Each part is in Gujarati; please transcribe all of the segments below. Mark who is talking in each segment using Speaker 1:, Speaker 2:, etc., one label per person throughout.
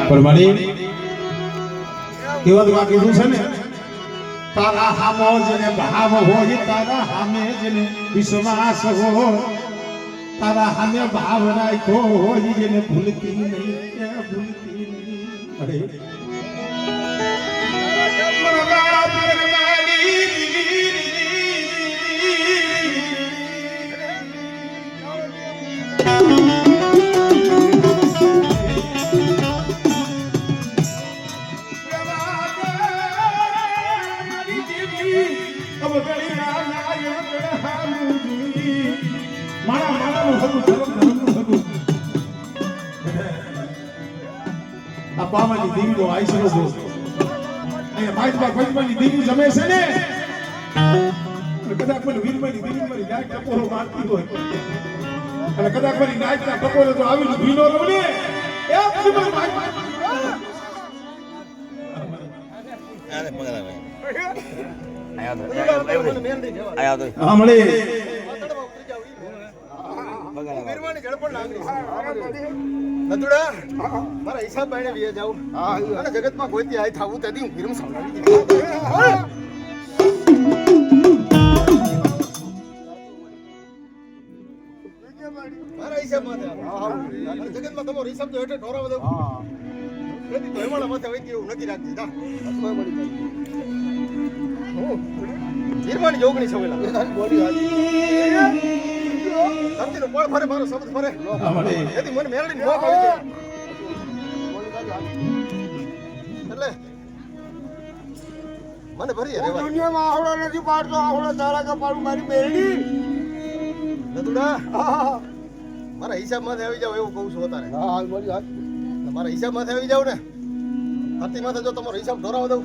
Speaker 1: પણ મારી કેવત માં કીધું છે ને તારા હામો જેને ભાવ હોય તારા હામે જેને વિશ્વાસ હોય તારા હામે ભાવ રાખ્યો હોય જેને ભૂલતી નહીં ભૂલતી નહીં અરે પાવાની દીવીનો આઈસરો દોસ્ત અહીંયા ભાઈબા ભાઈબાની દીવી જમે છે ને કદાચ મને વીરમાની દીવી મારી ગાય ટપોરો મારતી હોય અને કદાચ મારી ગાય ના ટપોરો તો આવીને ભીનો રવને એ દીવી ભાઈ આયા તો મળે
Speaker 2: વીરમાની ઝડપણ લાગણી નતુડા મારા હિસાબ બાઈને વિયે જાવ અને જગતમાં કોઈથી આય થાવું તેથી હું ફિલ્મ સાંભળી દીધી મારા હિસાબમાં જગતમાં તમારો હિસાબ તો હેઠે ઢોરાવ દઉં તેથી તો એમાં માથે હોય એવું નક્કી રાખી જા વીરમાની જોગણી સવેલા બોડી હાજી ધરતીનો પળ ફરે મારો શબ્દ ફરે એથી મને મેળવીને મોક આવી જાય એટલે મને ભરી રેવા દુનિયામાં આવડો નથી પાડતો આવડો તારા કે પાડું મારી મેળવી નતુડા મારા હિસાબમાંથી આવી જાવ એવું કહું છું અત્યારે હા બોલી હાથ મારા હિસાબમાંથી આવી જાવ ને ધરતી માથે જો તમારો હિસાબ ઢોરાવ દઉં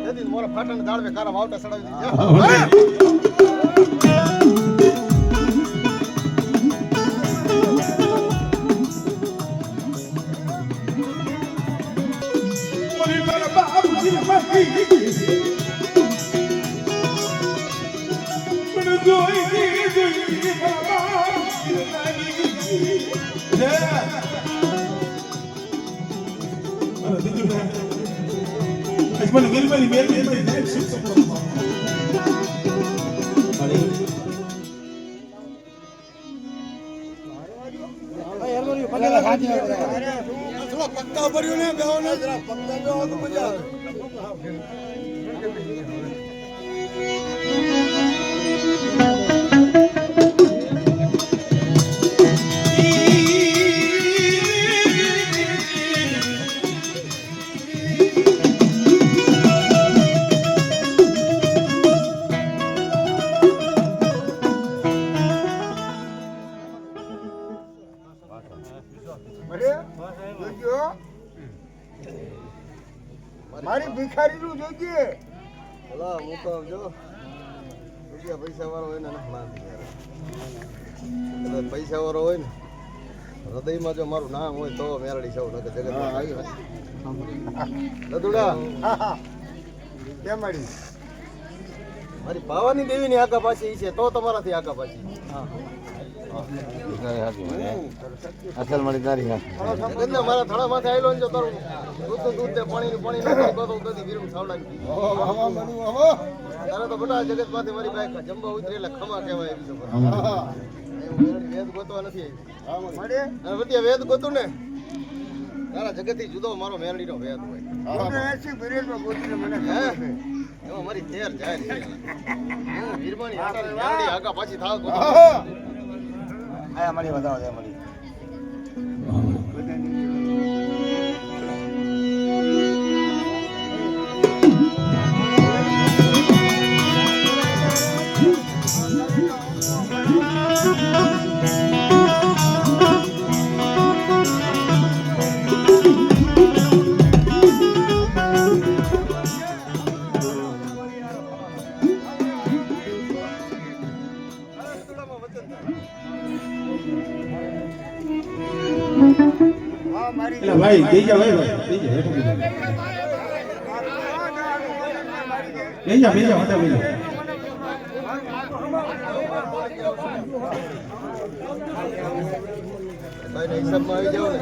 Speaker 2: તેથી મારા ફાટાને દાળ મે કારા વાવટા સડાવી દીધા
Speaker 1: મને વીરમાની મેળવી મેં શું સપડો પક્કા ભર્યું ને બેહોને જરા પક્કા બેહો તો મજા આવે
Speaker 2: મારી ભિખારી નું જોઈજે ભલા મુકાવજો રૂપિયા પૈસા વાળો હોય ને પૈસા વાળો હોય ને હૃદયમાં જો મારું નામ હોય તો મેરડી સૌ નકર જગત દદુડા કેમ મારી મારી પાવાની દેવીની આગા પાછી છે તો તમારાથી આગા પાછી અસલ મારી નારી મારા થડા માથે આવેલો ને જો તારું દૂધ દે પાણી નાખી તો કદી ગીરું સાવડાવી તારે તો બધા જગત માંથી મારી બાઈક જંબા ઉતરી એટલે ખમા કહેવાય એવી વેદ ગોતવા નથી આવી વેદ ગોતું ને તારા જગત થી જુદો મારો મેરડી નો વેદ હોય એમાં મારી તેર જાય વીરમાની આગા પાછી થાવ આયા મળી વધાવો દે મળી
Speaker 1: ભાઈ દઈ જા ભાઈ દઈ જા બેજા હતા બેજા
Speaker 2: ભાઈને હિસાબમાં આવી જાવ ને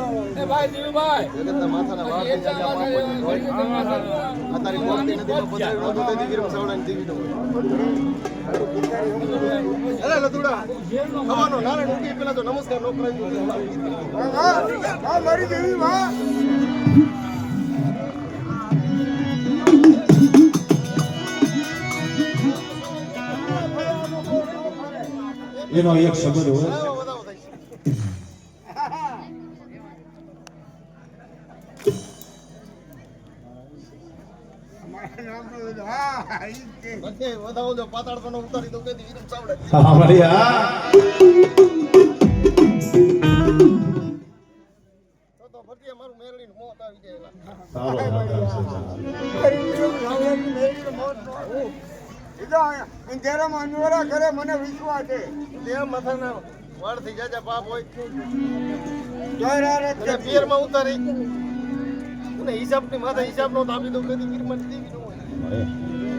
Speaker 2: જગતના માથાના વાળ થઈ જાય આ પાપ હોય આ તારી મોટી નદીમાં પધરાવી નહોતું તેથી વીરમ સાવડાની દીવી ન હોય અરે લતુડા ખવાનો નારાયણ ઉઠી પેલા તો નમસ્કાર નો કરાવી મારી દેવી માં
Speaker 1: એનો એક શબ્દ હોય
Speaker 2: વધાવો જો પાતાળ પણ ઉતારી દો કે વીરમ સાવડા
Speaker 1: હા ભાઈ હા
Speaker 2: તો ભટિયા મારું મેરડીનું મોત આવી જાય મને વિશ્વાસ છે તે માથાના વાળ થી જાજા પાપ હોય પિયરમાં ઉતારી અને હિસાબની માથે હિસાબ નો આપી દઉં કદી વીરમાં દેવી ન હોય